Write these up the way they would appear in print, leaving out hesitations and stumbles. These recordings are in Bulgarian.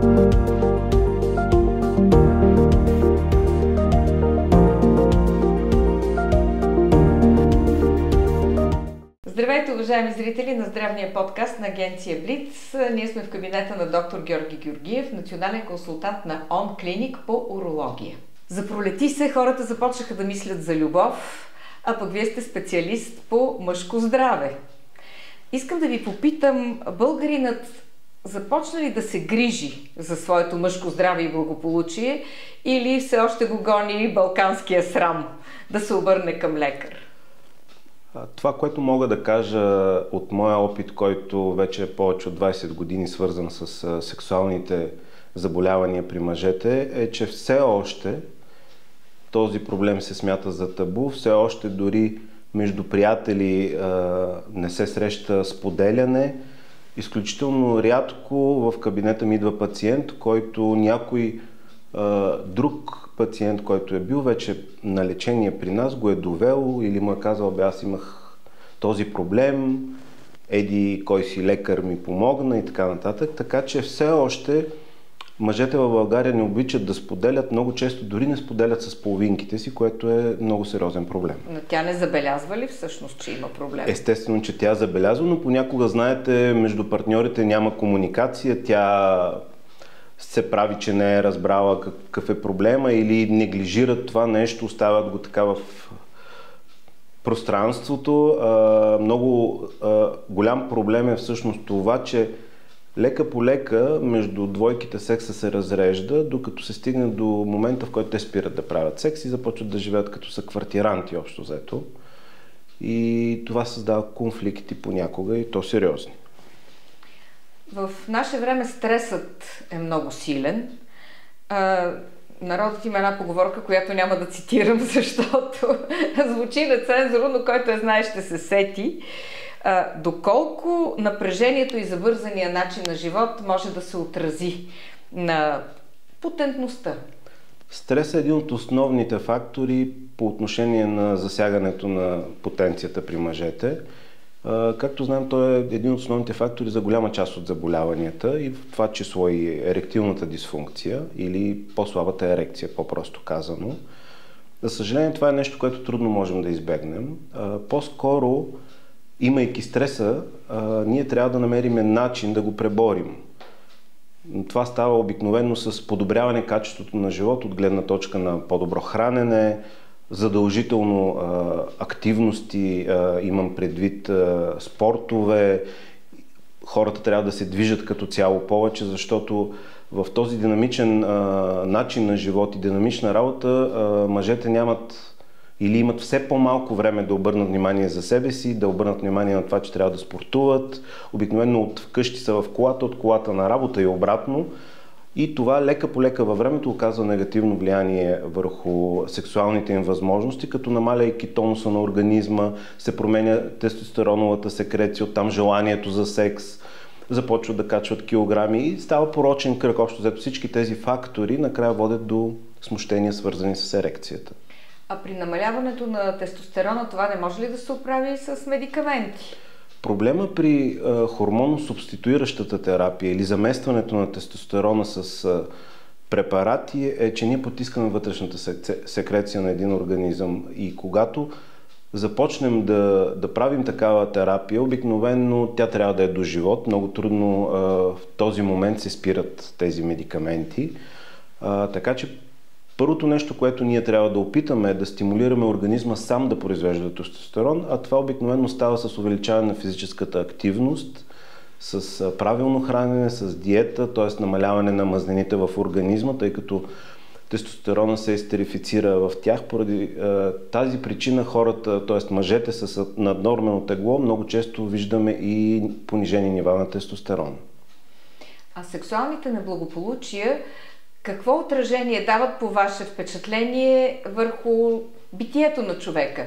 Здравейте, уважаеми зрители на здравния подкаст на агенция Блиц. Ние сме в кабинета на доктор Георги Георгиев, национален консултант на ОН Клиник по урология. Запролети се, хората започнаха да мислят за любов, а пък вие сте специалист по мъжко здраве. Искам да ви попитам, българинът започна ли да се грижи за своето мъжко здраве и благополучие или все още го гони балканския срам да се обърне към лекар? Това, което мога да кажа от моя опит, който вече е повече от 20 години свързан с сексуалните заболявания при мъжете, е, че все още този проблем се смята за табу, все още дори между приятели не се среща споделяне. Изключително рядко в кабинета ми идва пациент, който някой друг пациент, който е бил вече на лечение при нас, го е довел или му е казал, аз имах този проблем, еди кой си лекар ми помогна и така нататък. Така че все още мъжете в България не обичат да споделят, много често дори не споделят с половинките си, което е много сериозен проблем. Но тя не забелязва ли всъщност, че има проблем? Естествено, че тя забелязва, но понякога, знаете, между партньорите няма комуникация, тя се прави, че не е разбрала какъв е проблема или неглижират това нещо, оставят го така в пространството. Много голям проблем е всъщност това, че лека по лека между двойките секса се разрежда, докато се стигне до момента, в който те спират да правят секс и започват да живеят като са квартиранти общо взето. И това създава конфликти понякога и то сериозни. В наше време стресът е много силен. Народът има една поговорка, която няма да цитирам, защото звучи нецензурно, но който я знае ще се сети. Доколко напрежението и забързания начин на живот може да се отрази на потентността? Стрес е един от основните фактори по отношение на засягането на потенцията при мъжете. Както знаем, той е един от основните фактори за голяма част от заболяванията и в това число и еректилната дисфункция или по-слабата ерекция, по-просто казано. За съжаление, това е нещо, което трудно можем да избегнем. По-скоро, имайки стреса, ние трябва да намерим начин да го преборим. Това става обикновено с подобряване качеството на живот от гледна точка на по-добро хранене, задължително активности, имам предвид спортове. Хората трябва да се движат като цяло повече, защото в този динамичен начин на живот и динамична работа мъжете нямат или имат все по-малко време да обърнат внимание за себе си, да обърнат внимание на това, че трябва да спортуват. Обикновено от вкъщи са в колата, от колата на работа и обратно. И това лека по лека във времето оказва негативно влияние върху сексуалните им възможности, като намаляйки тонуса на организма, се променя тестостероновата секреция, оттам желанието за секс, започват да качват килограми и става порочен кръг. Общо взето всички тези фактори накрая водят до смущения, свързани с ерекцията. А при намаляването на тестостерона това не може ли да се оправи с медикаменти? Проблема при хормоносубституиращата терапия или заместването на тестостерона с препарати е, че ние потискаме вътрешната секреция на един организъм и когато започнем да правим такава терапия, обикновено тя трябва да е до живот. Много трудно в този момент се спират тези медикаменти. Така че първото нещо, което ние трябва да опитаме е да стимулираме организма сам да произвежда тестостерон, а това обикновено става с увеличаване на физическата активност, с правилно хранене, с диета, т.е. намаляване на мазнините в организма, тъй като тестостерона се естерифицира в тях. Поради тази причина хората, т.е. мъжете с наднормено тегло, много често виждаме и понижени нива на тестостерон. А сексуалните неблагополучия какво отражение дават по ваше впечатление върху битието на човека?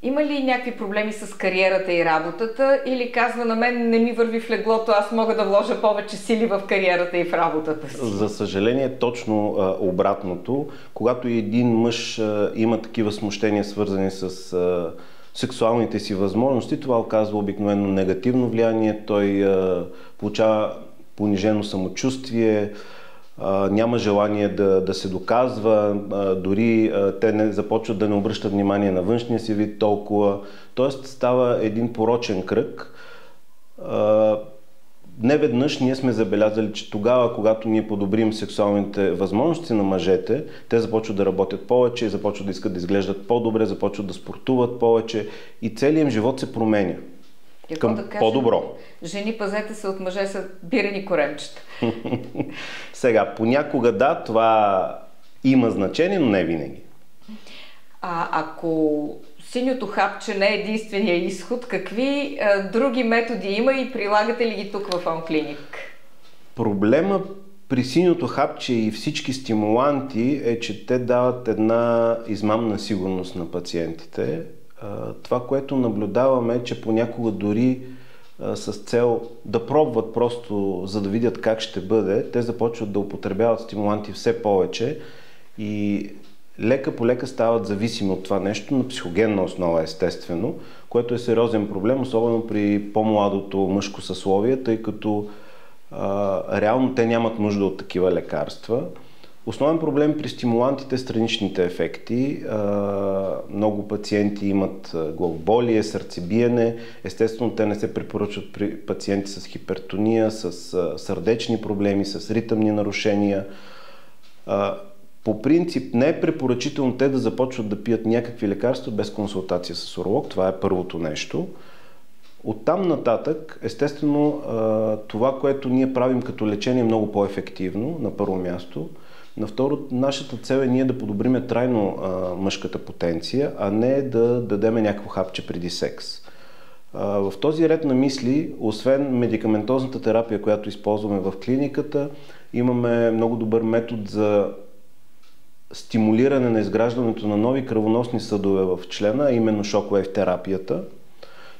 Има ли някакви проблеми с кариерата и работата или казва на мен не ми върви в леглото, аз мога да вложа повече сили в кариерата и в работата си? За съжаление, точно обратното. Когато един мъж има такива смущения, свързани с сексуалните си възможности, това оказва обикновено негативно влияние. Той получава понижено самочувствие, няма желание да се доказва, дори те не започват да не обръщат внимание на външния си вид толкова. Тоест става един порочен кръг. Неведнъж ние сме забелязали, че тогава, когато ние подобрим сексуалните възможности на мъжете, те започват да работят повече, започват да искат да изглеждат по-добре, започват да спортуват повече и целият им живот се променя към да кажем, по-добро. Жени, пазете се от мъже са бирени коремчета. Сега, понякога да, това има значение, но не винаги. Ако синьото хапче не е единствения изход, какви други методи има и прилагате ли ги тук в OnClinic? Проблема при синьото хапче и всички стимуланти е, че те дават една измамна сигурност на пациентите. Това, което наблюдаваме е, че понякога дори с цел да пробват просто, за да видят как ще бъде, те започват да употребяват стимуланти все повече и лека по лека стават зависими от това нещо на психогенна основа, естествено, което е сериозен проблем, особено при по-младото мъжко съсловие, тъй като реално те нямат нужда от такива лекарства. Основен проблем при стимулантите е страничните ефекти. Много пациенти имат главоболие, сърцебиене. Естествено, те не се препоръчват при пациенти с хипертония, с сърдечни проблеми, с ритъмни нарушения. По принцип не е препоръчително те да започват да пият някакви лекарства без консултация с уролог. Това е първото нещо. Оттам нататък, естествено, това, което ние правим като лечение е много по-ефективно, на първо място. На второ, нашата цел е ние да подобриме трайно мъжката потенция, а не да дадем някакво хапче преди секс. В този ред на мисли, освен медикаментозната терапия, която използваме в клиниката, имаме много добър метод за стимулиране на изграждането на нови кръвоносни съдове в члена, а именно шоквейв терапията.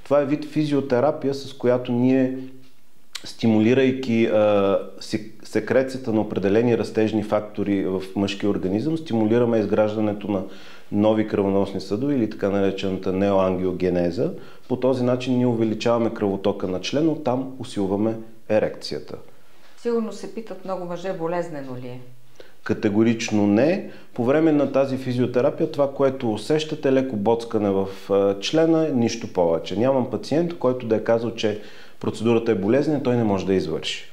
Това е вид физиотерапия, с която ние, стимулирайки секрецията на определени растежни фактори в мъжкия организъм, стимулираме изграждането на нови кръвоносни съдове или така наречената неоангиогенеза. По този начин ние увеличаваме кръвотока на члена, оттам усилваме ерекцията. Сигурно се питат много мъже, болезнено ли е? Категорично не. По време на тази физиотерапия това, което усещате, леко боцкане в члена, нищо повече. Нямам пациент, който да е казал, че процедурата е болезнена, той не може да извърши.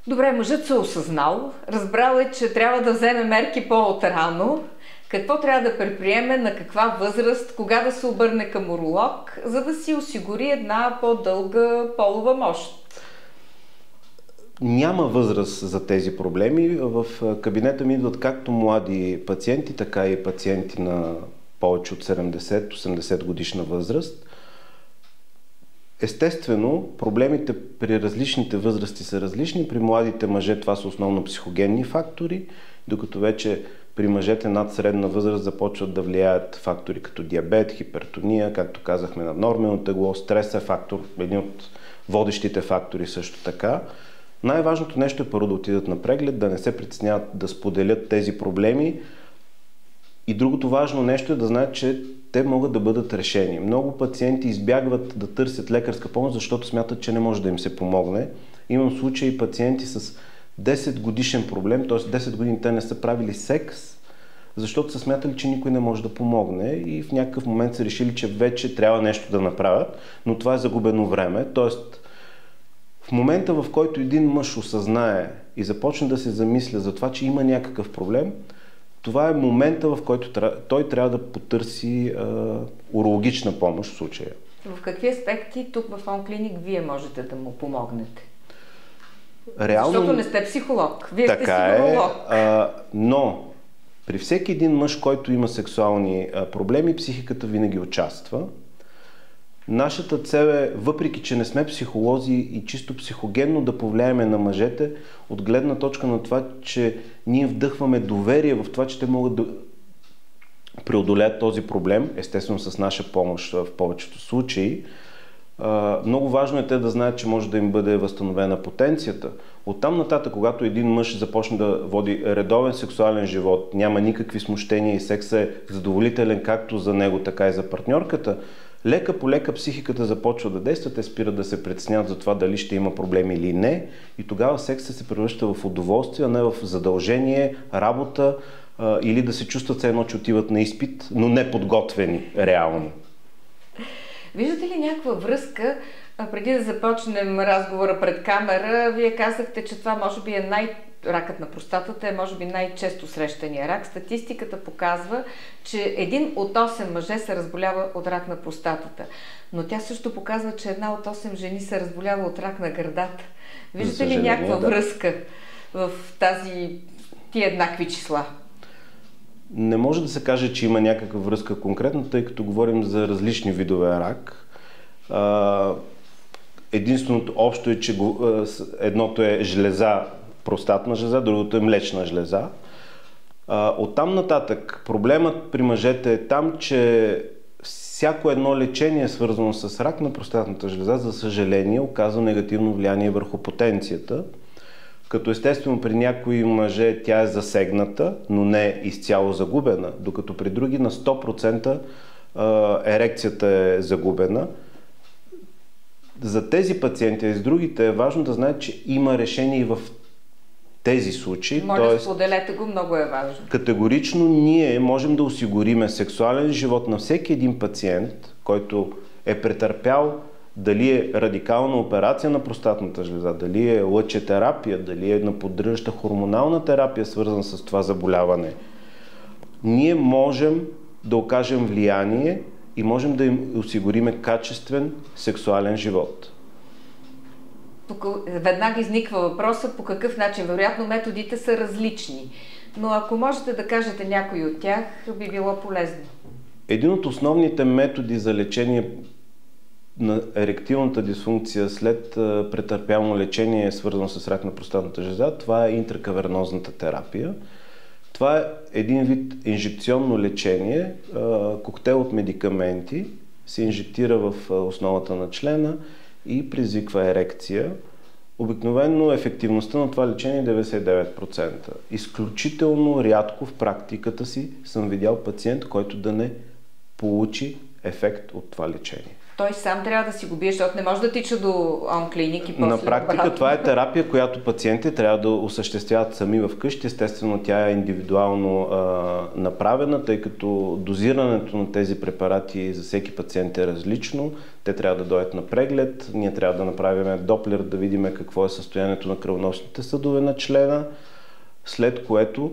Добре, мъжът се осъзнал, разбрал е, че трябва да вземе мерки по-отрано. Какво трябва да предприеме, на каква възраст, кога да се обърне към уролог, за да си осигури една по-дълга полова мощ? Няма възраст за тези проблеми. В кабинета ми идват както млади пациенти, така и пациенти на повече от 70-80 годишна възраст. Естествено, проблемите при различните възрасти са различни. При младите мъже това са основно психогенни фактори, докато вече при мъжете над средна възраст започват да влияят фактори като диабет, хипертония, както казахме, наднормено тегло, стрес е фактор, един от водещите фактори също така. Най-важното нещо е първо да отидат на преглед, да не се притесняват да споделят тези проблеми. И другото важно нещо е да знаят, че те могат да бъдат решени. Много пациенти избягват да търсят лекарска помощ, защото смятат, че не може да им се помогне. Имам случаи пациенти с 10 годишен проблем, т.е. 10 години те не са правили секс, защото са смятали, че никой не може да помогне и в някакъв момент са решили, че вече трябва нещо да направят, но това е загубено време. Т.е. в момента, в който един мъж осъзнае и започне да се замисля за това, че има някакъв проблем, това е момента, в който той трябва да потърси урологична помощ в случая. В какви аспекти тук в OnClinic вие можете да му помогнете? Реално, защото не сте психолог, вие сте уролог. Но при всеки един мъж, който има сексуални проблеми, психиката винаги участва. Нашата цел е, въпреки че не сме психолози и чисто психогенно да повлияеме на мъжете, от гледна точка на това, че ние вдъхваме доверие в това, че те могат да преодолеят този проблем, естествено с наша помощ в повечето случаи. Много важно е те да знаят, че може да им бъде възстановена потенцията. Оттам нататък, когато един мъж започне да води редовен сексуален живот, няма никакви смущения и сексът е задоволителен както за него, така и за партньорката, лека по лека психиката започва да действа, те спират да се притесняват за това дали ще има проблеми или не и тогава сексът се превръща в удоволствие, а не в задължение, работа или да се чувстват все едно, че отиват на изпит, но не подготвени реално. Виждате ли някаква връзка? Преди да започнем разговора пред камера, вие казахте, че това може би ракът на простатата е може би най-често срещания рак. Статистиката показва, че 1 от 8 мъже се разболява от рак на простатата. Но тя също показва, че 1 от 8 жени се разболява от рак на гърдата. Виждате ли някаква връзка в тия еднакви числа? Не може да се каже, че има някаква връзка конкретно, тъй като говорим за различни видове рак. Единственото общо е, че едното е жлеза, простатна жлеза, другото е млечна жлеза. Оттам нататък проблемът при мъжете е там, че всяко едно лечение, свързано с рак на простатната жлеза, за съжаление, оказва негативно влияние върху потенцията. Като естествено при някои мъже тя е засегната, но не изцяло загубена, докато при други на 100% ерекцията е загубена. За тези пациенти и с другите е важно да знаят, че има решение и в тези случаи. Моля, споделете го, много е важно. Категорично ние можем да осигуриме сексуален живот на всеки един пациент, който е претърпял дали е радикална операция на простатната жлеза, дали е лъчетерапия, дали е на поддържаща хормонална терапия, свързана с това заболяване. Ние можем да окажем влияние и можем да им осигуриме качествен сексуален живот. Тук веднага изниква въпроса по какъв начин. Вероятно методите са различни, но ако можете да кажете някой от тях, би било полезно. Един от основните методи за лечение на еректилната дисфункция след претърпяло лечение, свързано с рак на простатната жлеза, това е интракавернозната терапия. Това е един вид инжекционно лечение, коктейл от медикаменти, се инжектира в основата на члена и предизвиква ерекция. Обикновено ефективността на това лечение е 99%. Изключително рядко в практиката си съм видял пациент, който да не получи ефект от това лечение. Той сам трябва да си го бие, защото не може да тича до онклиник и после на практика обратно. Това е терапия, която пациентите трябва да осъществяват сами вкъщи. Естествено, тя е индивидуално направена, тъй като дозирането на тези препарати за всеки пациент е различно. Те трябва да дойдат на преглед, ние трябва да направим доплер, да видим какво е състоянието на кръвоносните съдове на члена, след което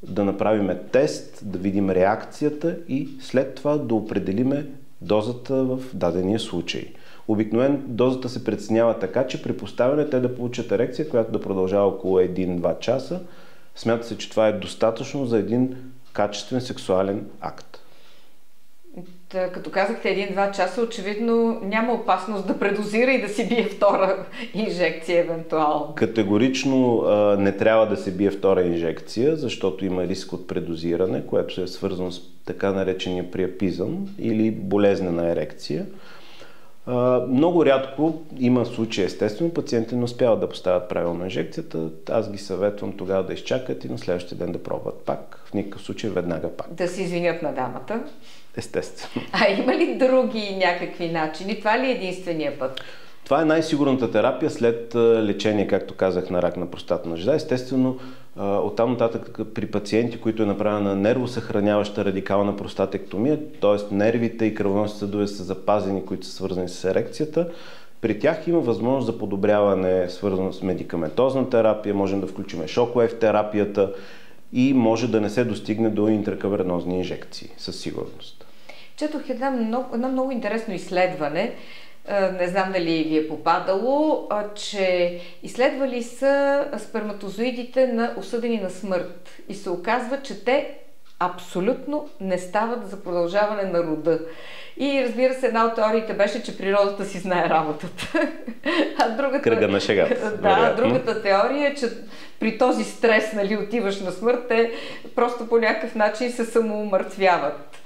да направим тест, да видим реакцията и след това да определиме дозата в дадения случай. Обикновено дозата се преценява така, че при поставяне те да получат ерекция, която да продължава около 1-2 часа. Смята се, че това е достатъчно за един качествен сексуален акт. Като казахте 1-2 часа, очевидно няма опасност да предозира и да си бие втора инжекция евентуално. Категорично не трябва да се бие втора инжекция, защото има риск от предозиране, което е свързано с така наречения приапизъм или болезнена ерекция. Много рядко има случаи, естествено, пациентите не успяват да поставят правилно инжекцията. Аз ги съветвам тогава да изчакат и на следващия ден да пробват пак. В никакъв случай веднага пак. Да се извинят на дамата. Естествено. А има ли други някакви начини? Това ли е единствения път? Това е най-сигурната терапия след лечение, както казах, на рак на простатна жлеза. Естествено, оттам нататък при пациенти, които е направена нервосъхраняваща радикална простатектомия, т.е. нервите и кръвоносните съдове са запазени, които са свързани с ерекцията, при тях има възможност за подобряване, свързано с медикаментозна терапия, можем да включим шок-уейв терапията и може да не се достигне до интракавернозни инжекции, със сигурност. Четох едно много интересно изследване, не знам дали ви е попадало, че изследвали са сперматозоидите на осъдени на смърт и се оказва, че те абсолютно не стават за продължаване на рода. И разбира се, една от теориите беше, че природата си знае работата. Кръга на шегата. Да, другата теория е, че при този стрес, нали, отиваш на смърт, те просто по някакъв начин се самоумъртвяват.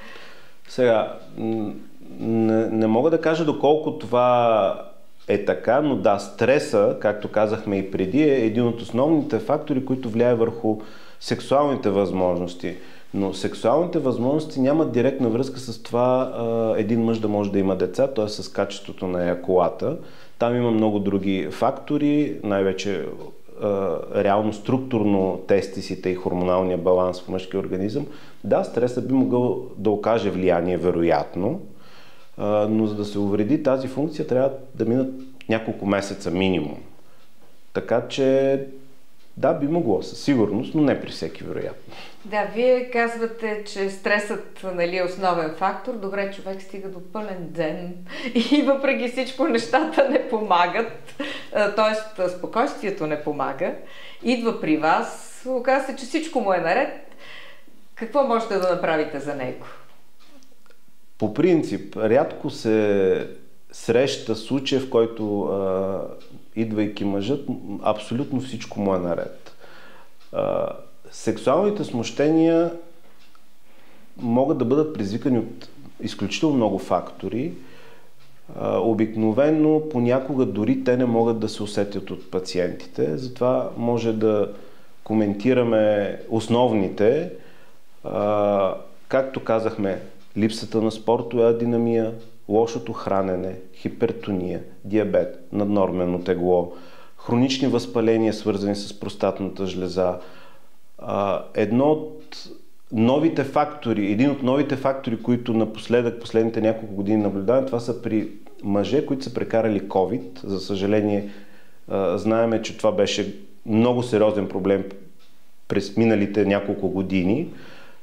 Сега, не мога да кажа доколко това е така, но да, стреса, както казахме и преди, е един от основните фактори, които влияе върху сексуалните възможности. Но сексуалните възможности нямат директна връзка с това един мъж да може да има деца, т.е. с качеството на еякулата. Там има много други фактори, най-вече реално структурно тестисите и хормоналния баланс в мъжкия организъм. Да, стресът би могъл да окаже влияние, вероятно, но за да се увреди тази функция трябва да минат няколко месеца минимум. Така че да, би могло със сигурност, но не при всеки вероятно. Да, вие казвате, че стресът, нали, е основен фактор. Добре, човек стига до пълен дзен и въпреки всичко нещата не помагат, т.е. спокойствието не помага. Идва при вас, оказва се, че всичко му е наред. Какво можете да направите за него? По принцип, рядко се среща случай, в който идвайки мъжът, абсолютно всичко му е наред. Сексуалните смущения могат да бъдат предизвикани от изключително много фактори. Обикновено, понякога дори те не могат да се усетят от пациентите. Затова може да коментираме основните. Както казахме, липсата на спортова адинамия, лошото хранене, хипертония, диабет, наднормено тегло, хронични възпаления, свързани с простатната жлеза. Един от новите фактори, които напоследък, последните няколко години наблюдаваме, това са при мъже, които са прекарали COVID. За съжаление, знаеме, че това беше много сериозен проблем през миналите няколко години.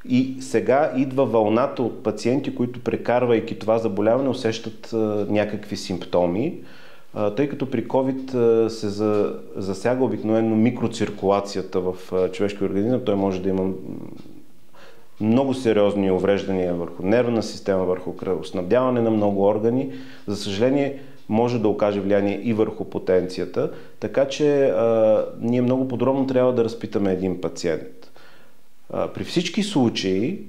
И сега идва вълната от пациенти, които прекарвайки това заболяване усещат някакви симптоми, тъй като при COVID се засяга обикновено микроциркулацията в човешкия организъм. Той може да има много сериозни увреждания върху нервна система, върху кръвоснабдяване на много органи. За съжаление, може да окаже влияние и върху потенцията, така че ние много подробно трябва да разпитаме един пациент. При всички случаи,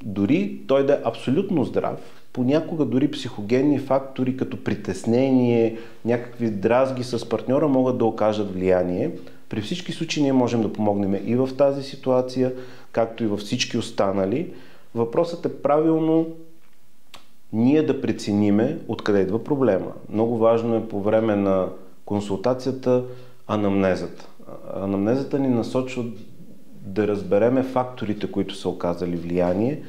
дори той да е абсолютно здрав, понякога дори психогенни фактори като притеснение, някакви дразги с партньора могат да окажат влияние. При всички случаи ние можем да помогнем и в тази ситуация, както и във всички останали. Въпросът е правилно ние да прецениме откъде идва проблема. Много важно е по време на консултацията анамнезата. Анамнезата ни насочва да разбереме факторите, които са оказали влияние,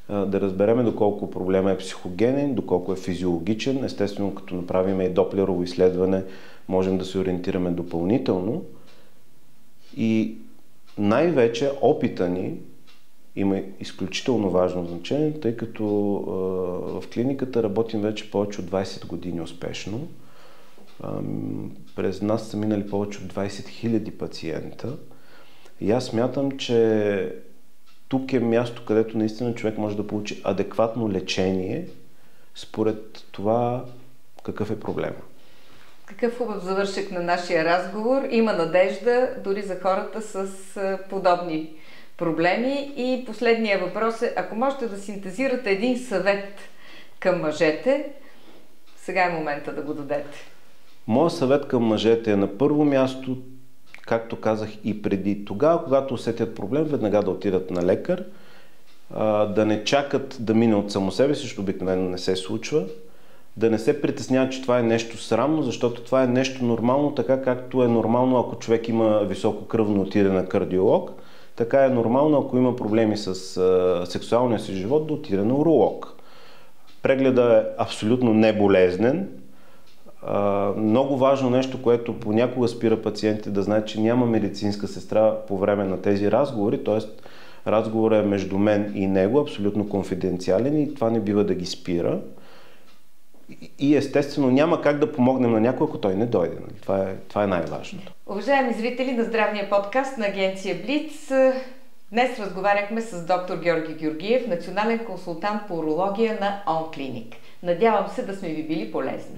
да разбереме доколко проблема е психогенен, доколко е физиологичен. Естествено, като направим и доплерово изследване, можем да се ориентираме допълнително. И най-вече опита ни има изключително важно значение, тъй като в клиниката работим вече повече от 20 години успешно. През нас са минали повече от 20 000 пациента. И аз смятам, че тук е място, където наистина човек може да получи адекватно лечение според това какъв е проблема. Какъв хубав завършек на нашия разговор. Има надежда дори за хората с подобни проблеми. И последният въпрос е, ако можете да синтезирате един съвет към мъжете, сега е момента да го дадете. Моят съвет към мъжете е на първо място, както казах и преди, тогава, когато усетят проблем, веднага да отидат на лекар, да не чакат да мине от само себе си, защото обикновено не се случва, да не се притесняват, че това е нещо срамно, защото това е нещо нормално, така както е нормално, ако човек има високо кръвно, отиде на кардиолог, така е нормално, ако има проблеми с сексуалния си живот, да отиде на уролог. Прегледът е абсолютно неболезнен. Много важно нещо, което понякога спира пациентите да знаят, че няма медицинска сестра по време на тези разговори, т.е. разговорът е между мен и него, абсолютно конфиденциален и това не бива да ги спира. И естествено няма как да помогнем на някой, ако той не дойде. Това е най-важното. Уважаеми зрители на здравния подкаст на агенция Блиц, днес разговаряхме с доктор Георги Георгиев, национален консултант по урология на OnClinic. Надявам се да сме ви били полезни.